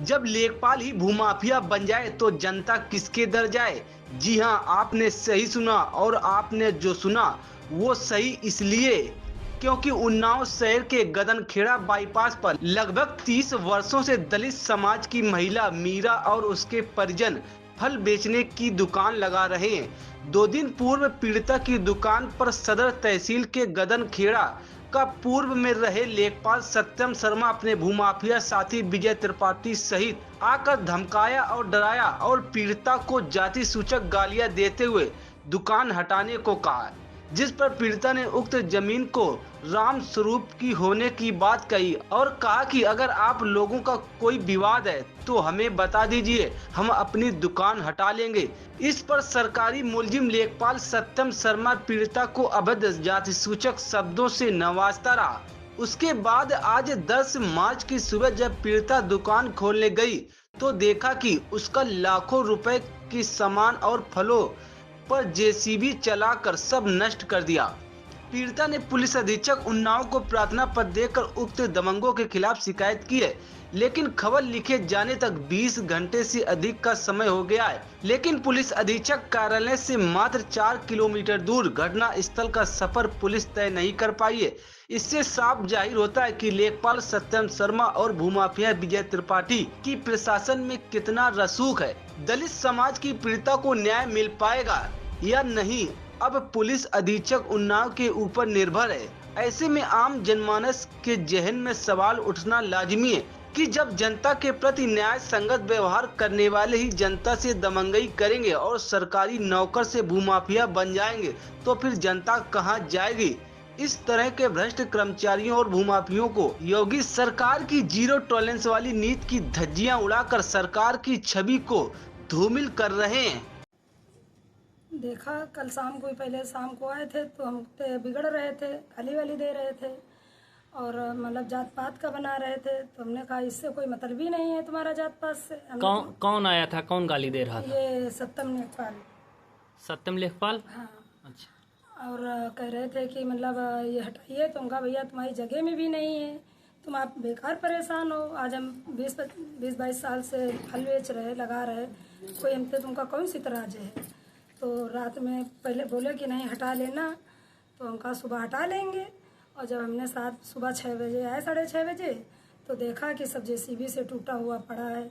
जब लेखपाल ही भूमाफिया बन जाए तो जनता किसके दर जाए। जी हाँ, आपने सही सुना, और आपने जो सुना वो सही इसलिए क्योंकि उन्नाव शहर के गदनखेड़ा बाईपास पर लगभग 30 वर्षों से दलित समाज की महिला मीरा और उसके परिजन फल बेचने की दुकान लगा रहे हैं। 2 दिन पूर्व पीड़िता की दुकान पर सदर तहसील के गदनखेड़ा का पूर्व में रहे लेखपाल सत्यम शर्मा अपने भूमाफिया साथी विजय त्रिपाठी सहित आकर धमकाया और डराया और पीड़िता को जाति सूचक गालियां देते हुए दुकान हटाने को कहा, जिस पर पीड़िता ने उक्त जमीन को राम स्वरूप की होने की बात कही और कहा कि अगर आप लोगों का कोई विवाद है तो हमें बता दीजिए, हम अपनी दुकान हटा लेंगे। इस पर सरकारी मुलजिम लेखपाल सत्यम शर्मा पीड़िता को अभद्र जाति सूचक शब्दों से नवाजता रहा। उसके बाद आज 10 मार्च की सुबह जब पीड़िता दुकान खोलने गई तो देखा कि उसका लाखों रुपए की सामान और फलों पर जेसीबी चलाकर सब नष्ट कर दिया। पीड़िता ने पुलिस अधीक्षक उन्नाव को प्रार्थना पत्र देकर उक्त दबंगों के खिलाफ शिकायत की है, लेकिन खबर लिखे जाने तक 20 घंटे से अधिक का समय हो गया है, लेकिन पुलिस अधीक्षक कार्यालय से मात्र 4 किलोमीटर दूर घटना स्थल का सफर पुलिस तय नहीं कर पाई है। इससे साफ जाहिर होता है कि लेखपाल सत्यम शर्मा और भूमाफिया विजय त्रिपाठी की प्रशासन में कितना रसूख है। दलित समाज की पीड़िता को न्याय मिल पाएगा या नहीं, अब पुलिस अधीक्षक उन्नाव के ऊपर निर्भर है। ऐसे में आम जनमानस के जहन में सवाल उठना लाजिमी है कि जब जनता के प्रति न्याय संगत व्यवहार करने वाले ही जनता से दमंगई करेंगे और सरकारी नौकर से भूमाफिया बन जाएंगे तो फिर जनता कहां जाएगी। इस तरह के भ्रष्ट कर्मचारियों और भूमाफियों को योगी सरकार की जीरो टॉलरेंस वाली नीति की धज्जियां उड़ाकर सरकार की छवि को धूमिल कर रहे हैं। देखा कल शाम को ही, पहले शाम को आए थे तो हम बिगड़ रहे थे, गाली वाली दे रहे थे और मतलब जात पात का बना रहे थे। तो हमने कहा इससे कोई मतलब ही नहीं है तुम्हारा जात पात से। कौन आया था, कौन गाली दे रहा था? ये सत्यम लेखपाल। सत्यम लेखपाल? हाँ। अच्छा। और कह रहे थे कि मतलब ये हटाइए। तो उनका भैया तुम्हारी जगह में भी नहीं है, तुम आप बेकार परेशान हो। आज हम 20-22 साल से फल बेच रहे, लगा रहे, कोई हमसे तुमका कौन सी तराज है। तो रात में पहले बोले कि नहीं हटा लेना, तो हम कहा सुबह हटा लेंगे। और जब हमने सुबह 6 बजे आए, 6:30 बजे, तो देखा कि सब जेसीबी से टूटा हुआ पड़ा है।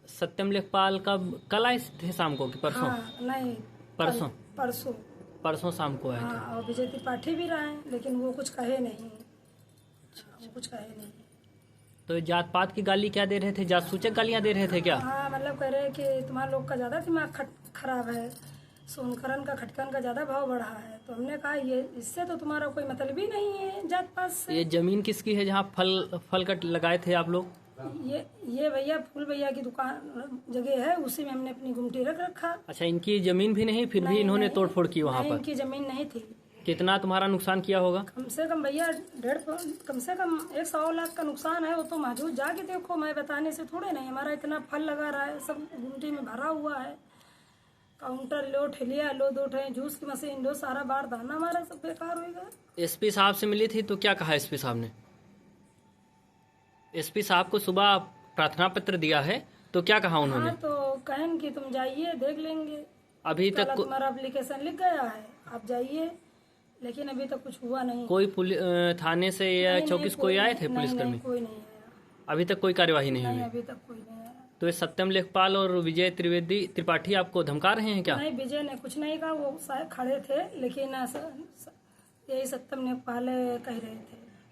सत्यम लेखपाल कल आए थे शाम को कि परसों? हाँ, नहीं परसों शाम को आए थे। हाँ, और विजय त्रिपाठी भी रहे, लेकिन वो कुछ कहे नहीं। वो कुछ कहे नहीं। तो जात पात की गाली क्या दे रहे थे? जात सूचक गालियां दे रहे थे क्या? हाँ, मतलब कह रहे कि तुम्हारा लोग का ज्यादा दिमाग खराब है, सोनकरन का खटकन का ज्यादा भाव बढ़ा है। तो हमने कहा ये इससे तो तुम्हारा कोई मतलब ही नहीं है जात पात से। ये जमीन किसकी है जहाँ फल कट लगाए थे आप लोग? ये भैया फूल भैया की दुकान जगह है, उसी में हमने अपनी गुमटी रख रखा। अच्छा, इनकी जमीन भी नहीं, फिर भी इन्होंने तोड़फोड़ की वहाँ पर? इनकी जमीन नहीं थी। कितना तुम्हारा नुकसान किया होगा? कम से कम भैया कम से कम 100 लाख का नुकसान है। वो तो मौजूद जाके देखो, मैं बताने से थोड़े नहीं। हमारा इतना फल लगा रहा है, सब गुमटी में भरा हुआ है। काउंटर लो, ठेलिया लो, 2 ठे जूस की मशीन लो, सारा बार दाना हमारा सब बेकार होगा। एसपी साहब से मिली थी तो क्या कहा एसपी साहब ने? एसपी साहब को सुबह प्रार्थना पत्र दिया है तो क्या कहा उन्होंने? हाँ, तो कहें कि तुम जाइए देख लेंगे। अभी तक तुम्हारा एप्लीकेशन लिख गया है, आप जाइए, लेकिन अभी तक कुछ हुआ नहीं। कोई थाने से या चौकी से कोई आए थे पुलिसकर्मी? कोई नहीं आया अभी तक, कोई कार्यवाही नहीं हुई? अभी तक कोई नहीं आया। तो ये सत्यम लेखपाल और विजय त्रिपाठी आपको धमका रहे हैं क्या? नहीं, विजय ने कुछ नहीं कहा, वो शायद खड़े थे, लेकिन यही सत्यम लेखपाल कह रहे थे।